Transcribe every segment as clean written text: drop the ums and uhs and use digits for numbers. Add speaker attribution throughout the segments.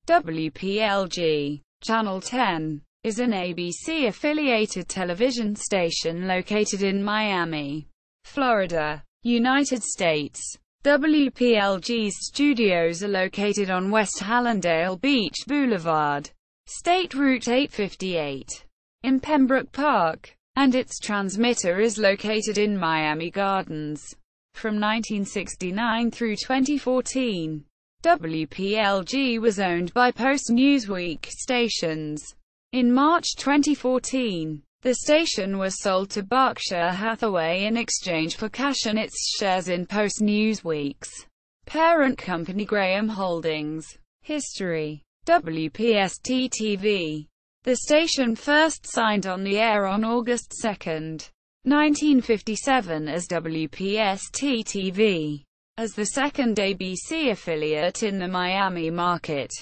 Speaker 1: WPLG, Channel 10, is an ABC-affiliated television station located in Miami, Florida, United States. WPLG's studios are located on West Hallandale Beach Boulevard, State Route 858, in Pembroke Park, and its transmitter is located in Miami Gardens. From 1969 through 2014, WPLG was owned by Post-Newsweek Stations. In March 2014, the station was sold to Berkshire Hathaway in exchange for cash and its shares in Post-Newsweek's parent company Graham Holdings. History: WPST-TV. The station first signed on the air on August 2, 1957 as WPST-TV. As the second ABC affiliate in the Miami market,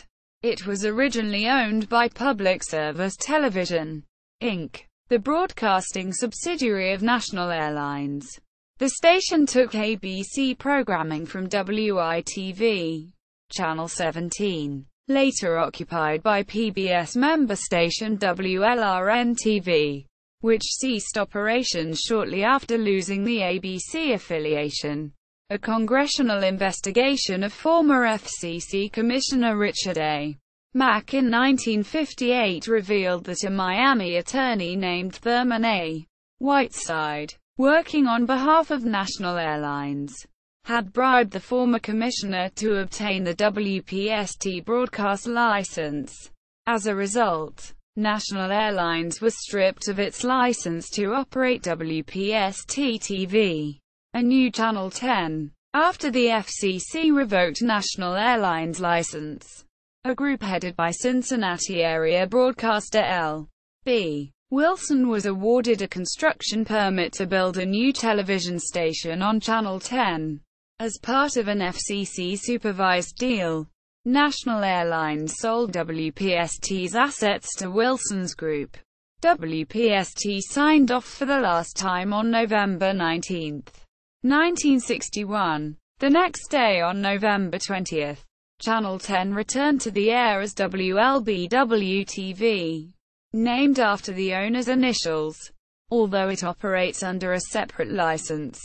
Speaker 1: it was originally owned by Public Service Television, Inc., the broadcasting subsidiary of National Airlines. The station took ABC programming from WITV, Channel 17, later occupied by PBS member station WLRN-TV, which ceased operations shortly after losing the ABC affiliation. A congressional investigation of former FCC Commissioner Richard A. Mack in 1958 revealed that a Miami attorney named Thurman A. Whiteside, working on behalf of National Airlines, had bribed the former commissioner to obtain the WPST broadcast license. As a result, National Airlines was stripped of its license to operate WPST-TV, a new Channel 10, after the FCC revoked National Airlines' license. A group headed by Cincinnati area broadcaster L.B. Wilson was awarded a construction permit to build a new television station on Channel 10. As part of an FCC-supervised deal, National Airlines sold WPST's assets to Wilson's group. WPST signed off for the last time on November 19, 1961. The next day, on November 20, Channel 10 returned to the air as WLBW-TV, named after the owner's initials, although it operates under a separate license.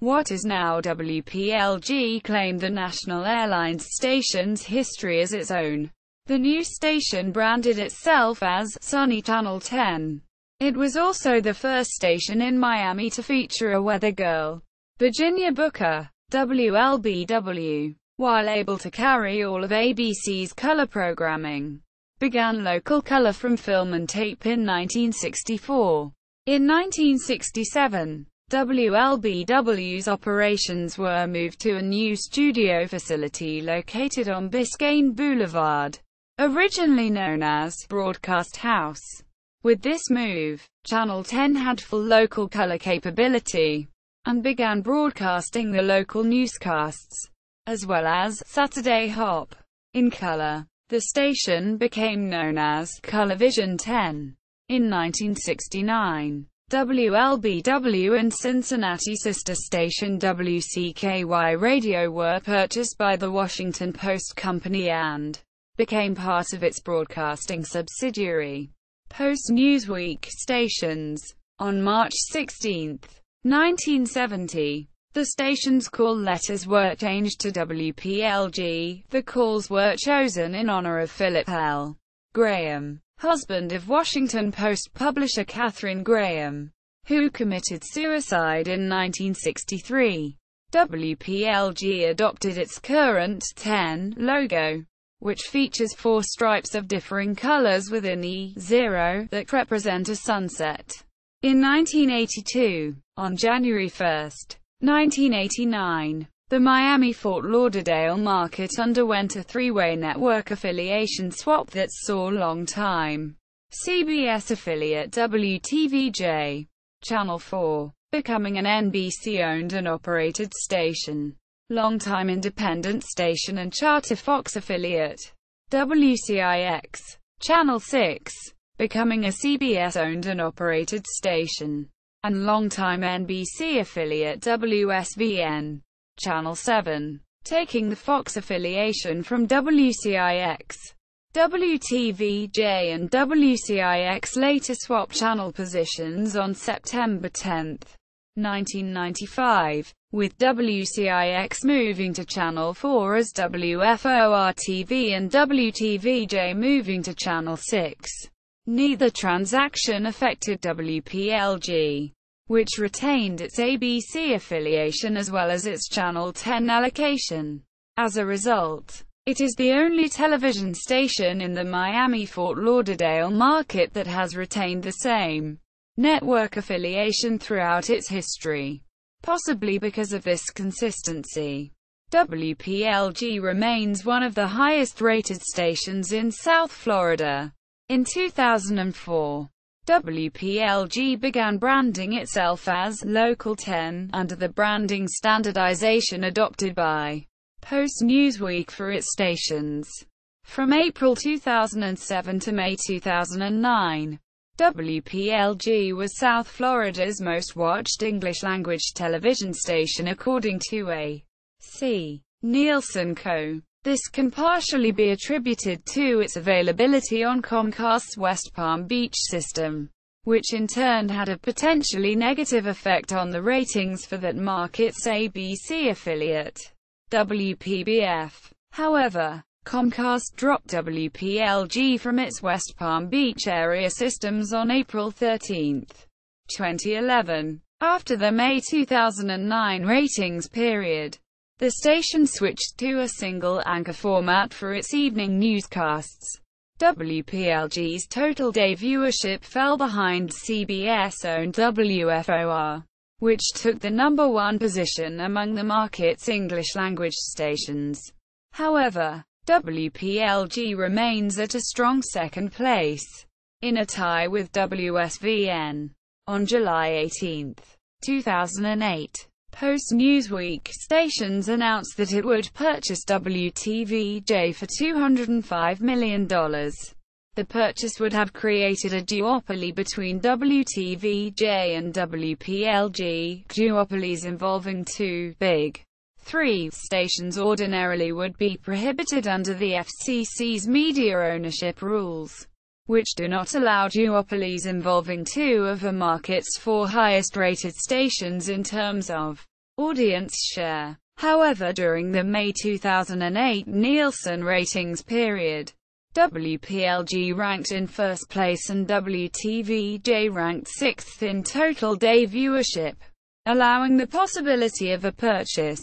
Speaker 1: What is now WPLG claimed the National Airlines station's history as its own. The new station branded itself as Sunny Channel 10. It was also the first station in Miami to feature a weather girl, Virginia Booker. WLBW, while able to carry all of ABC's color programming, began local color from film and tape in 1964. In 1967, WLBW's operations were moved to a new studio facility located on Biscayne Boulevard, originally known as Broadcast House. With this move, Channel 10 had full local color capability, and began broadcasting the local newscasts, as well as Saturday Hop, in color. The station became known as Colorvision 10. In 1969, WLBW and Cincinnati sister station WCKY Radio were purchased by the Washington Post Company and became part of its broadcasting subsidiary, Post-Newsweek Stations. On March 16, 1970, the station's call letters were changed to WPLG. The calls were chosen in honor of Philip L. Graham, husband of Washington Post publisher Katharine Graham, who committed suicide in 1963. WPLG adopted its current 10 logo, which features 4 stripes of differing colors within the 0 that represent a sunset. In 1982, on January 1, 1989, the Miami-Fort Lauderdale market underwent a 3-way network affiliation swap that saw longtime CBS affiliate WTVJ, Channel 4, becoming an NBC-owned and operated station, longtime independent station and charter Fox affiliate WCIX, Channel 6, becoming a CBS-owned and operated station, and longtime NBC affiliate WSVN, Channel 7, taking the Fox affiliation from WCIX. WTVJ and WCIX later swapped channel positions on September 10, 1995, with WCIX moving to Channel 4 as WFOR-TV and WTVJ moving to Channel 6. Neither transaction affected WPLG, which retained its ABC affiliation as well as its Channel 10 allocation. As a result, it is the only television station in the Miami-Fort Lauderdale market that has retained the same network affiliation throughout its history. Possibly because of this consistency, WPLG remains one of the highest-rated stations in South Florida. In 2004, WPLG began branding itself as Local 10, under the branding standardization adopted by Post-Newsweek for its stations. From April 2007 to May 2009, WPLG was South Florida's most watched English-language television station according to A.C. Nielsen Co. This can partially be attributed to its availability on Comcast's West Palm Beach system, which in turn had a potentially negative effect on the ratings for that market's ABC affiliate, WPBF. However, Comcast dropped WPLG from its West Palm Beach area systems on April 13, 2011. After the May 2009 ratings period, the station switched to a single anchor format for its evening newscasts. WPLG's total day viewership fell behind CBS-owned WFOR, which took the #1 position among the market's English-language stations. However, WPLG remains at a strong second place, in a tie with WSVN. On July 18, 2008, Post-Newsweek Stations announced that it would purchase WTVJ for $205 million. The purchase would have created a duopoly between WTVJ and WPLG. Duopolies involving two Big Three stations ordinarily would be prohibited under the FCC's media ownership rules, which do not allow duopolies involving two of the market's four highest-rated stations in terms of audience share. However, during the May 2008 Nielsen ratings period, WPLG ranked in first place and WTVJ ranked sixth in total day viewership, allowing the possibility of a purchase.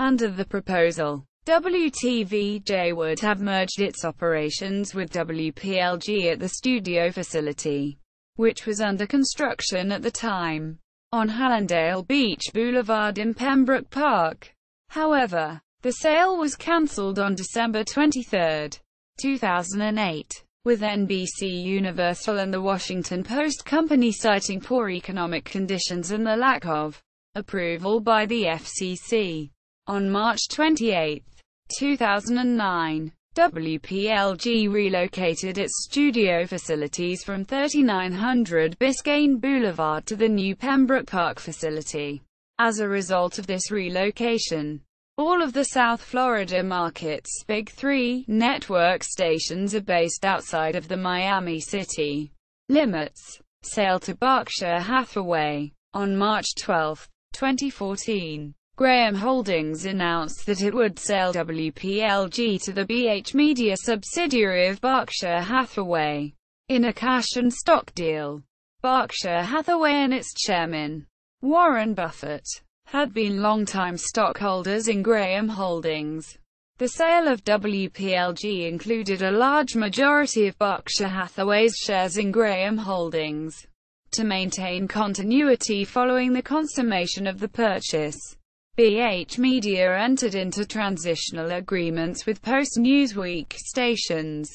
Speaker 1: Under the proposal, WTVJ would have merged its operations with WPLG at the studio facility, which was under construction at the time, on Hallandale Beach Boulevard in Pembroke Park. However, the sale was cancelled on December 23, 2008, with NBC Universal and the Washington Post Company citing poor economic conditions and the lack of approval by the FCC. On March 28, 2009, WPLG relocated its studio facilities from 3900 Biscayne Boulevard to the new Pembroke Park facility. As a result of this relocation, all of the South Florida market's Big Three network stations are based outside of the Miami city limits. Sale to Berkshire Hathaway. On March 12, 2014, Graham Holdings announced that it would sell WPLG to the BH Media subsidiary of Berkshire Hathaway, in a cash and stock deal. Berkshire Hathaway and its chairman, Warren Buffett, had been longtime stockholders in Graham Holdings. The sale of WPLG included a large majority of Berkshire Hathaway's shares in Graham Holdings. To maintain continuity following the consummation of the purchase, BH Media entered into transitional agreements with Post-Newsweek Stations,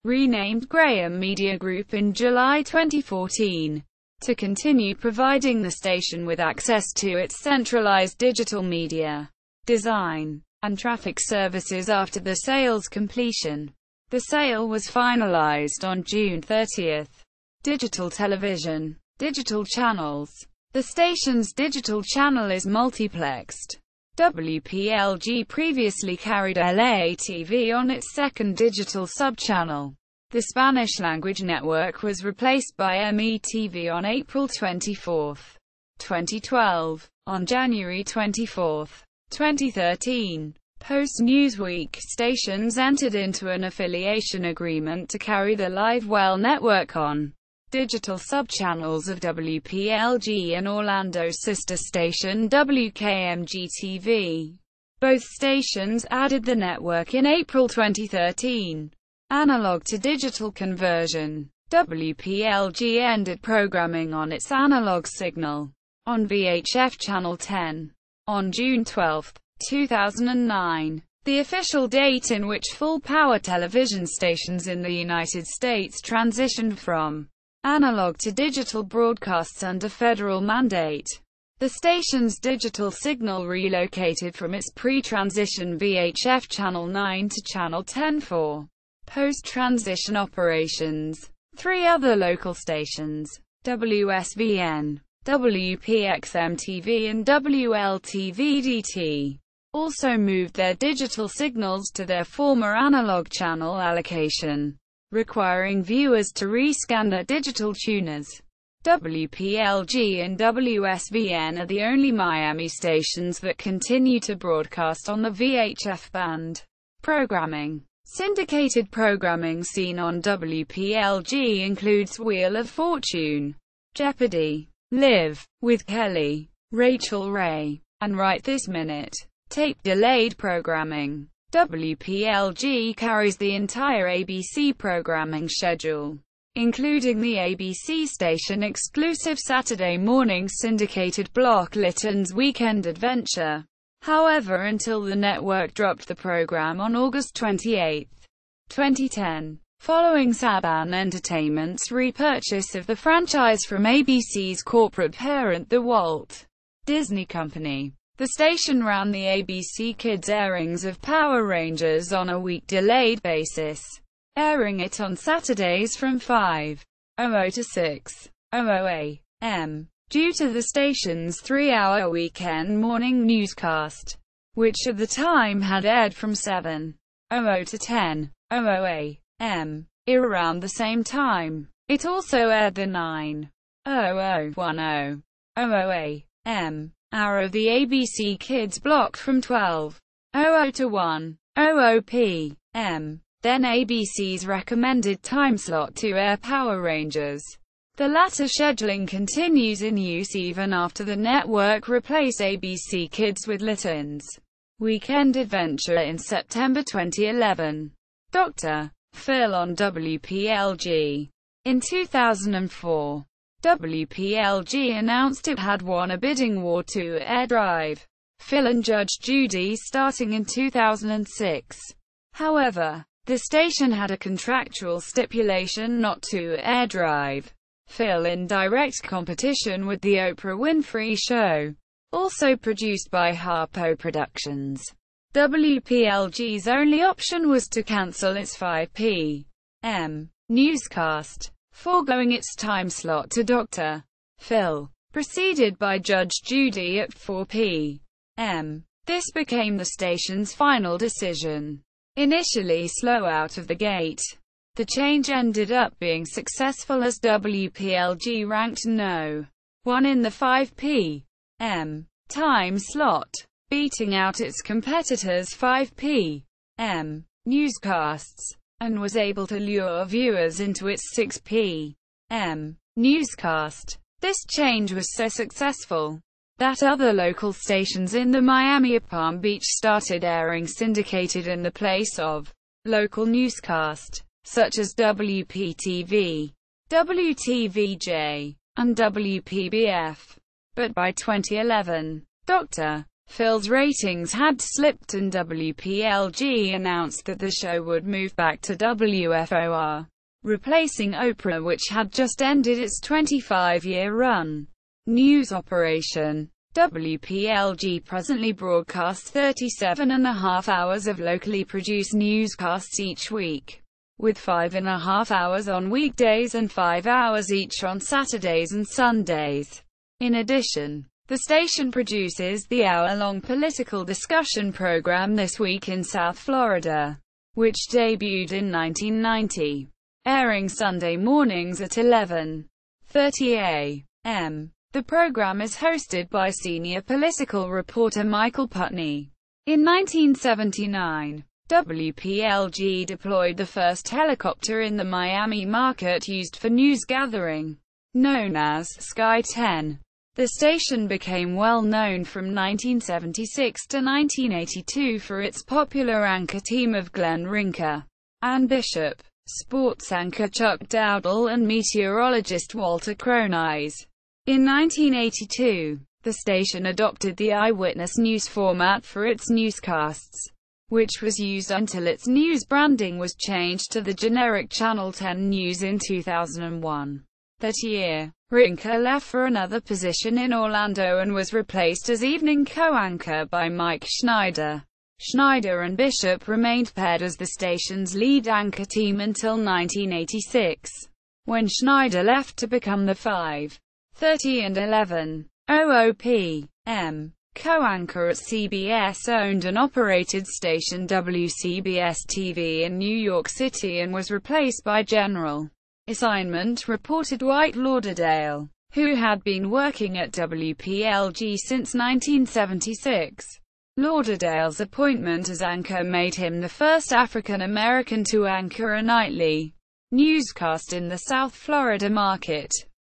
Speaker 1: renamed Graham Media Group in July 2014, to continue providing the station with access to its centralized digital media, design, and traffic services after the sale's completion. The sale was finalized on June 30. Digital television. Digital channels. The station's digital channel is multiplexed WPLG previously carried LA TV on its second digital subchannel. The Spanish-language network was replaced by METV on April 24, 2012. On January 24, 2013, Post-Newsweek Stations entered into an affiliation agreement to carry the Live Well network on digital subchannels of WPLG and Orlando's sister station WKMG-TV. Both stations added the network in April 2013. Analog to digital conversion. WPLG ended programming on its analog signal on VHF Channel 10 on June 12, 2009, the official date in which full-power television stations in the United States transitioned from analog to digital broadcasts under federal mandate. The station's digital signal relocated from its pre-transition VHF Channel 9 to Channel 10 for post-transition operations. Three other local stations, WSVN, WPXM-TV and WLTV-DT, also moved their digital signals to their former analog channel allocation, requiring viewers to rescan their digital tuners. WPLG and WSVN are the only Miami stations that continue to broadcast on the VHF band. Programming. Syndicated programming seen on WPLG includes Wheel of Fortune, Jeopardy! Live with Kelly, Rachel Ray, and Right This Minute. Tape-delayed programming. WPLG carries the entire ABC programming schedule, including the ABC station-exclusive Saturday morning syndicated block Litton's Weekend Adventure. However, until the network dropped the program on August 28, 2010, following Saban Entertainment's repurchase of the franchise from ABC's corporate parent, the Walt Disney Company. The station ran the ABC Kids airings of Power Rangers on a week-delayed basis, airing it on Saturdays from 5:00 to 6:00 a.m. due to the station's 3-hour weekend morning newscast, which at the time had aired from 7:00 to 10:00 a.m. around the same time. It also aired the 9:00–10:00 a.m. hour of the ABC Kids block from 12:00 to 1:00 p.m., then ABC's recommended time slot to air Power Rangers. The latter scheduling continues in use even after the network replaced ABC Kids with Litton's Weekend Adventure in September 2011. Dr. Phil on WPLG. In 2004, WPLG announced it had won a bidding war to air Drive, Phil and Judge Judy starting in 2006. However, the station had a contractual stipulation not to air Drive, Phil in direct competition with The Oprah Winfrey Show, also produced by Harpo Productions. WPLG's only option was to cancel its 5 p.m. newscast, foregoing its time slot to Dr. Phil, preceded by Judge Judy at 4 p.m. This became the station's final decision. Initially slow out of the gate, the change ended up being successful as WPLG ranked No. 1 in the 5 p.m. time slot, beating out its competitors' 5 p.m. newscasts, and was able to lure viewers into its 6 p.m. newscast. This change was so successful that other local stations in the Miami or Palm Beach started airing syndicated in the place of local newscast, such as WPTV, WTVJ, and WPBF. But by 2011, Dr. Phil's ratings had slipped and WPLG announced that the show would move back to WFOR, replacing Oprah, which had just ended its 25-year run. News operation. WPLG presently broadcasts 37.5 hours of locally produced newscasts each week, with 5.5 hours on weekdays and 5 hours each on Saturdays and Sundays. In addition, The station produces the hour-long political discussion program This Week in South Florida, which debuted in 1990, airing Sunday mornings at 11:30 a.m. The program is hosted by senior political reporter Michael Putney. In 1979, WPLG deployed the first helicopter in the Miami market used for news gathering, known as Sky 10. The station became well known from 1976 to 1982 for its popular anchor team of Glenn Rinker, Ann Bishop, sports anchor Chuck Dowdle and meteorologist Walter Cronise. In 1982, the station adopted the eyewitness news format for its newscasts, which was used until its news branding was changed to the generic Channel 10 News in 2001. That year, Rinker left for another position in Orlando and was replaced as evening co-anchor by Mike Schneider. Schneider and Bishop remained paired as the station's lead anchor team until 1986, when Schneider left to become the 5:30 and 11:00 p.m. co-anchor at CBS-owned and operated station WCBS-TV in New York City and was replaced by General Assignment reporter Dwight Lauderdale, who had been working at WPLG since 1976. Lauderdale's appointment as anchor made him the first African-American to anchor a nightly newscast in the South Florida market,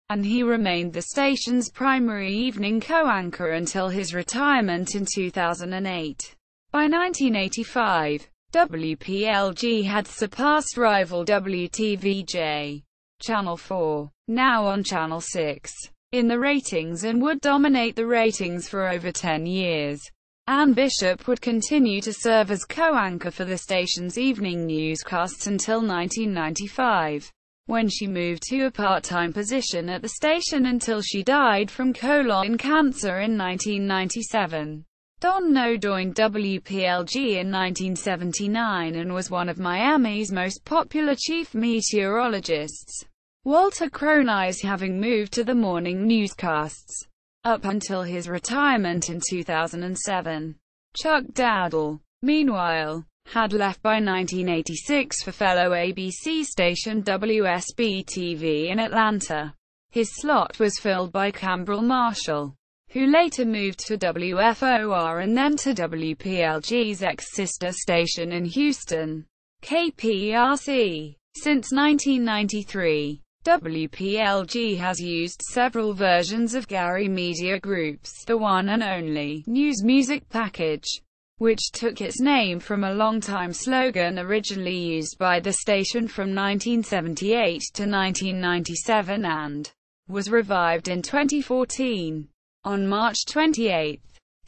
Speaker 1: and he remained the station's primary evening co-anchor until his retirement in 2008. By 1985, WPLG had surpassed rival WTVJ, Channel 4, now on Channel 6, in the ratings and would dominate the ratings for over 10 years. Ann Bishop would continue to serve as co-anchor for the station's evening newscasts until 1995. When she moved to a part-time position at the station until she died from colon cancer in 1997. Don No joined WPLG in 1979 and was one of Miami's most popular chief meteorologists, Walter Cronise having moved to the morning newscasts up until his retirement in 2007. Chuck Dowdle, meanwhile, had left by 1986 for fellow ABC station WSB-TV in Atlanta. His slot was filled by Cambrel Marshall, who later moved to WFOR and then to WPLG's ex-sister station in Houston, KPRC. Since 1993, WPLG has used several versions of Gary Media Group's The One and Only News Music Package, which took its name from a long-time slogan originally used by the station from 1978 to 1997 and was revived in 2014. On March 28,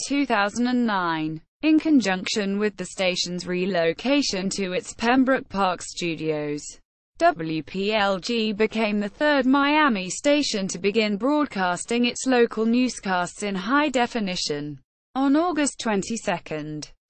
Speaker 1: 2009, in conjunction with the station's relocation to its Pembroke Park studios, WPLG became the third Miami station to begin broadcasting its local newscasts in high definition. On August 22,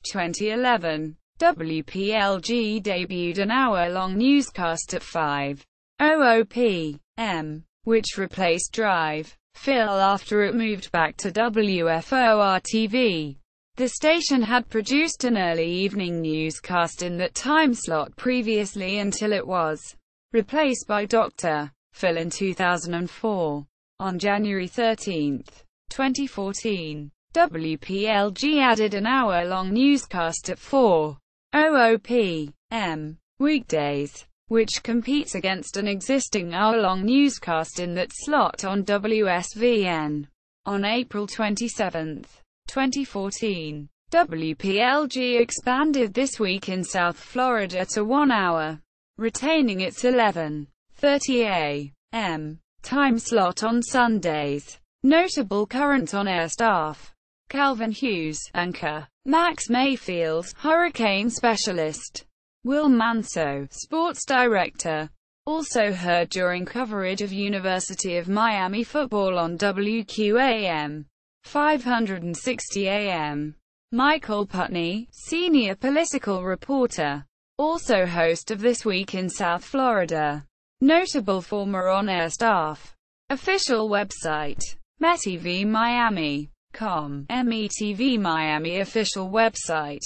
Speaker 1: 2011, WPLG debuted an hour-long newscast at 5:00 p.m., which replaced Drive Phil after it moved back to WFOR-TV. The station had produced an early evening newscast in that time slot previously until it was replaced by Dr. Phil in 2004. On January 13, 2014, WPLG added an hour-long newscast at 4:00 p.m. weekdays, which competes against an existing hour-long newscast in that slot on WSVN. On April 27, 2014, WPLG expanded This Week in South Florida to 1 hour, retaining its 11:30 a.m. time slot on Sundays. Notable current on-air staff: Calvin Hughes, anchor; Max Mayfield, hurricane specialist; Will Manso, sports director. Also heard during coverage of University of Miami football on WQAM 560 AM. Michael Putney, senior political reporter. Also host of This Week in South Florida. Notable former on-air staff. Official website. METV Miami.com, METV Miami official website.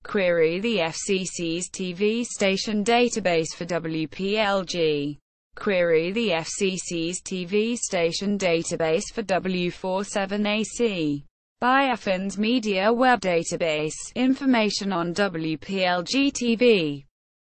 Speaker 1: Query the FCC's TV station database for WPLG. Query the FCC's TV station database for W47AC. By Athens Media Web Database. Information on WPLG TV.